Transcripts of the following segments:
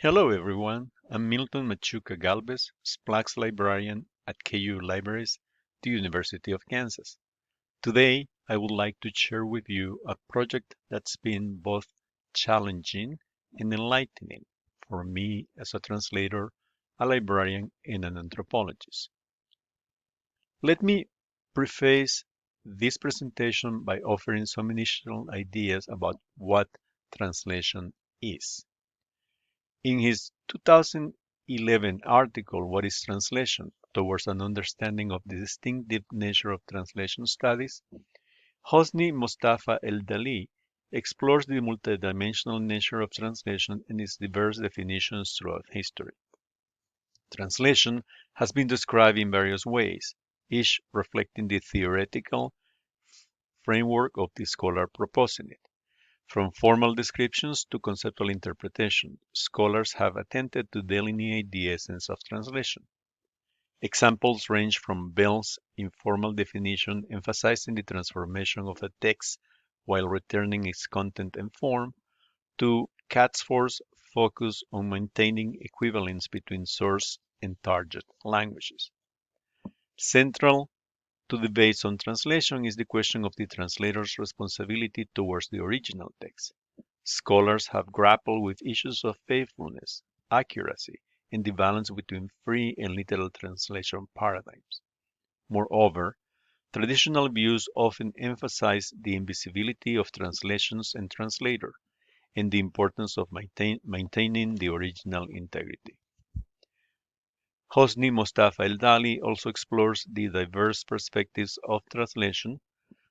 Hello everyone, I'm Milton Machuca-Gálvez, SPLACS Librarian at KU Libraries, the University of Kansas. Today, I would like to share with you a project that's been both challenging and enlightening for me as a translator, a librarian, and an anthropologist. Let me preface this presentation by offering some initial ideas about what translation is. In his 2011 article, What is Translation? Towards an Understanding of the Distinctive Nature of Translation Studies, Hosni Mostafa El-Dali explores the multidimensional nature of translation and its diverse definitions throughout history. Translation has been described in various ways, each reflecting the theoretical framework of the scholar proposing it. From formal descriptions to conceptual interpretation, scholars have attempted to delineate the essence of translation. Examples range from Bell's informal definition emphasizing the transformation of a text while returning its content and form, to Catsforth's focus on maintaining equivalence between source and target languages. Central to debates on translation is the question of the translator's responsibility towards the original text. Scholars have grappled with issues of faithfulness, accuracy, and the balance between free and literal translation paradigms. Moreover, traditional views often emphasize the invisibility of translations and translator, and the importance of maintaining the original integrity. Hosni Mostafa El-Dali also explores the diverse perspectives of translation,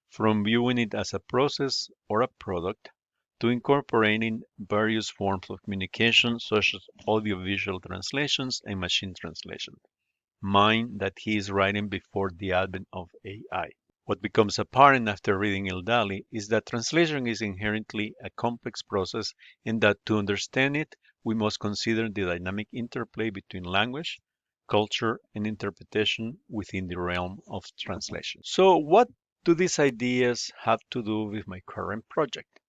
from viewing it as a process or a product to incorporating various forms of communication such as audiovisual translations and machine translation. Mind that he is writing before the advent of AI. What becomes apparent after reading El-Dali is that translation is inherently a complex process and that to understand it, we must consider the dynamic interplay between language, culture, and interpretation within the realm of translation. So, what do these ideas have to do with my current project?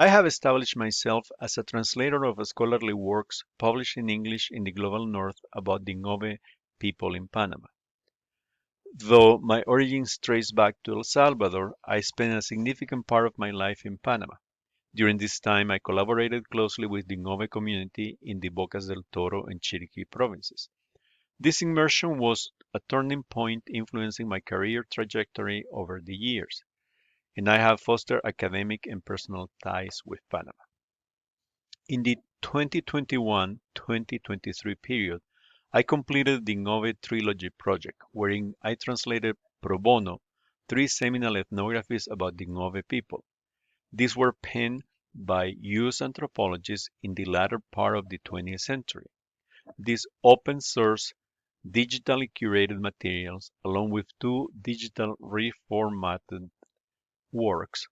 I have established myself as a translator of scholarly works published in English in the global north about the Ngäbe people in Panama. Though my origins trace back to El Salvador, I spent a significant part of my life in Panama. During this time, I collaborated closely with the Ngäbe community in the Bocas del Toro and Chiriquí provinces. This immersion was a turning point influencing my career trajectory over the years, and I have fostered academic and personal ties with Panama. In the 2021-2023 period, I completed the Ngäbe Trilogy project, wherein I translated pro bono three seminal ethnographies about the Ngäbe people. These were penned by U.S. anthropologists in the latter part of the 20th century. These open-source, digitally curated materials, along with two digital reformatted works,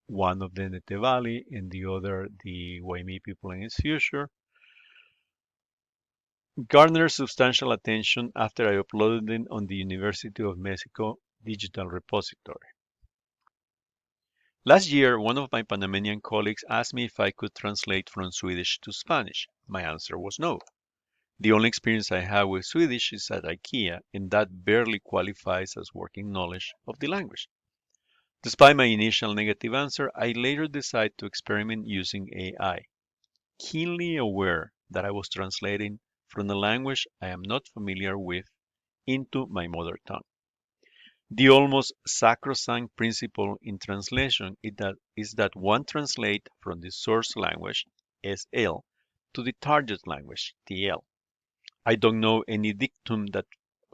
one of the Nete Valley and the other the Waimí people and its future, garnered substantial attention after I uploaded them on the University of Mexico digital repository. Last year, one of my Panamanian colleagues asked me if I could translate from Swedish to Spanish. My answer was no. The only experience I have with Swedish is at IKEA, and that barely qualifies as working knowledge of the language. Despite my initial negative answer, I later decided to experiment using AI, keenly aware that I was translating from a language I am not familiar with into my mother tongue. The almost sacrosanct principle in translation is that one translates from the source language, SL, to the target language, TL. I don't know any dictum that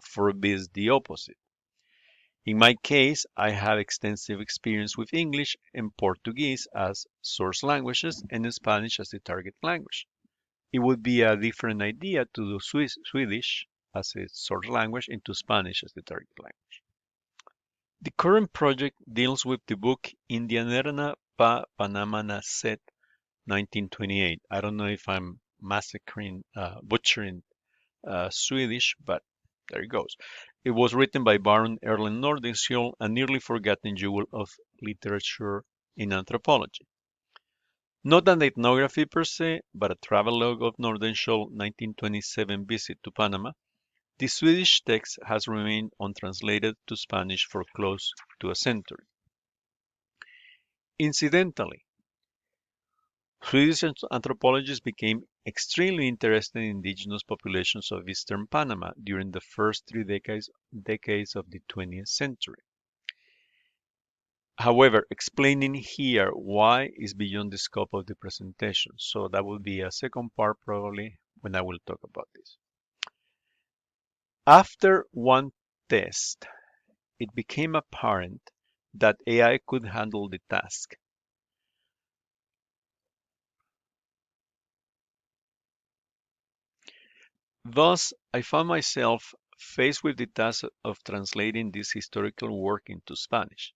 forbids the opposite. In my case, I have extensive experience with English and Portuguese as source languages and Spanish as the target language. It would be a different idea to do Swedish as a source language and to Spanish as the target language. The current project deals with the book Indianerma pa Panama Naset 1928. I don't know if I'm butchering Swedish, but there it goes. It was written by Baron Erland Nordenskjöld, a nearly forgotten jewel of literature in anthropology. Not an ethnography per se, but a travelogue of Nordenskiöld's 1927 visit to Panama. The Swedish text has remained untranslated to Spanish for close to a century. Incidentally, Swedish anthropologists became extremely interested in indigenous populations of eastern Panama during the first decades of the 20th century. However, explaining here why is beyond the scope of the presentation, so that will be a second part probably when I will talk about this. After one test, it became apparent that AI could handle the task. Thus, I found myself faced with the task of translating this historical work into Spanish.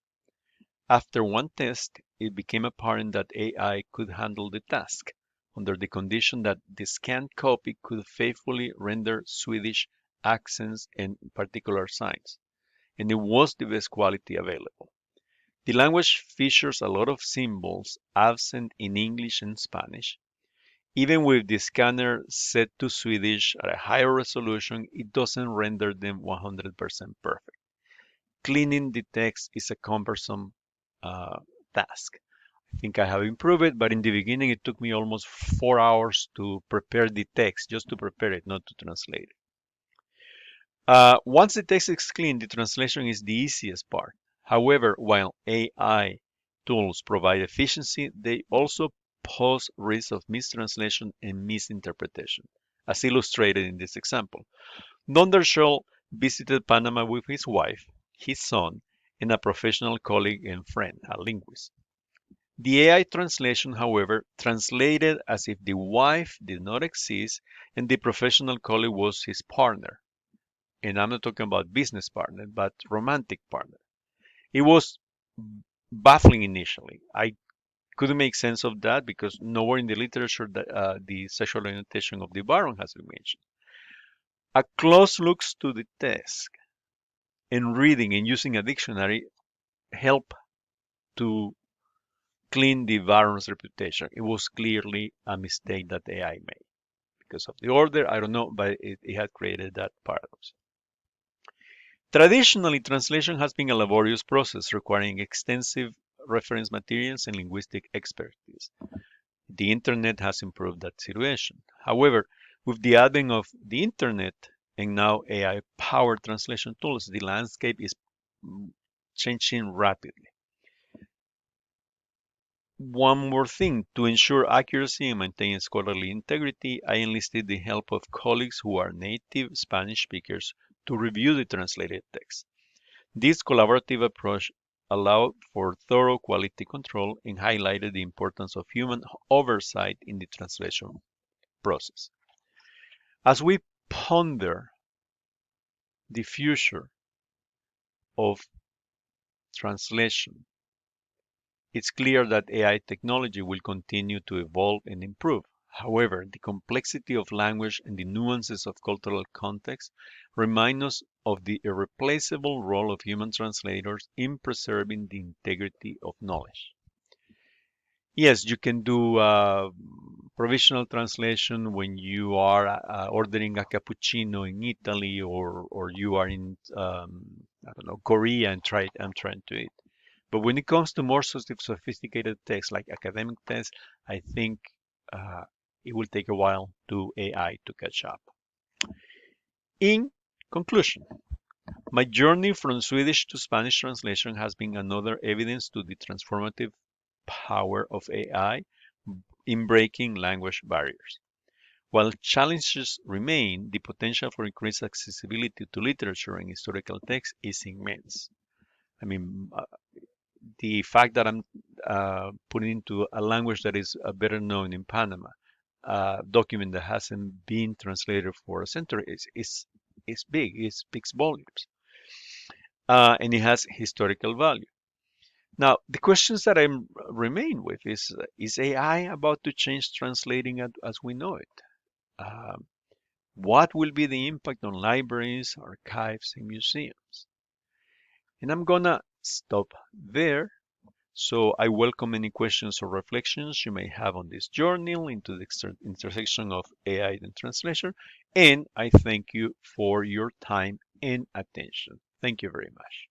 After one test, it became apparent that AI could handle the task, under the condition that the scanned copy could faithfully render Swedish accents and particular signs, and it was the best quality available. The language features a lot of symbols absent in English and Spanish. Even with the scanner set to Swedish at a higher resolution, it doesn't render them 100% perfect. Cleaning the text is a cumbersome uh, task. I think I have improved it, but in the beginning it took me almost 4 hours to prepare the text, just to prepare it, not to translate it. Once the text is clean, the translation is the easiest part. However, while AI tools provide efficiency, they also pose risks of mistranslation and misinterpretation, as illustrated in this example. Donderscholl visited Panama with his wife, his son, and a professional colleague and friend, a linguist. The AI translation, however, translated as if the wife did not exist and the professional colleague was his partner. And I'm not talking about business partner, but romantic partner. It was baffling initially. I couldn't make sense of that because nowhere in the literature that the sexual orientation of the baron has been mentioned. A close look to the text and reading and using a dictionary help to clean the baron's reputation. It was clearly a mistake that AI made. Because of the order, I don't know, but it had created that paradox. Traditionally, translation has been a laborious process requiring extensive reference materials and linguistic expertise. The internet has improved that situation. However, with the advent of the internet and now AI-powered translation tools, the landscape is changing rapidly. One more thing, to ensure accuracy and maintain scholarly integrity, I enlisted the help of colleagues who are native Spanish speakers to review the translated text. This collaborative approach allowed for thorough quality control and highlighted the importance of human oversight in the translation process. As we ponder the future of translation, it's clear that AI technology will continue to evolve and improve. However, the complexity of language and the nuances of cultural context remind us of the irreplaceable role of human translators in preserving the integrity of knowledge. Yes, you can do provisional translation when you are ordering a cappuccino in Italy or you are in I don't know, Korea and I'm trying to eat. But when it comes to more sophisticated text like academic text, I think it will take a while to AI to catch up. In conclusion, my journey from Swedish to Spanish translation has been another evidence to the transformative power of AI in breaking language barriers. While challenges remain, the potential for increased accessibility to literature and historical text is immense. I mean, the fact that I'm putting into a language that is better known in Panama, a document that hasn't been translated for a century is big. It speaks volumes, and it has historical value. Now, the questions that I remain with is AI about to change translating as we know it? Um, what will be the impact on libraries, archives, and museums? And I'm gonna stop there So I welcome any questions or reflections you may have on this journey into the intersection of AI and translation. And I thank you for your time and attention. Thank you very much.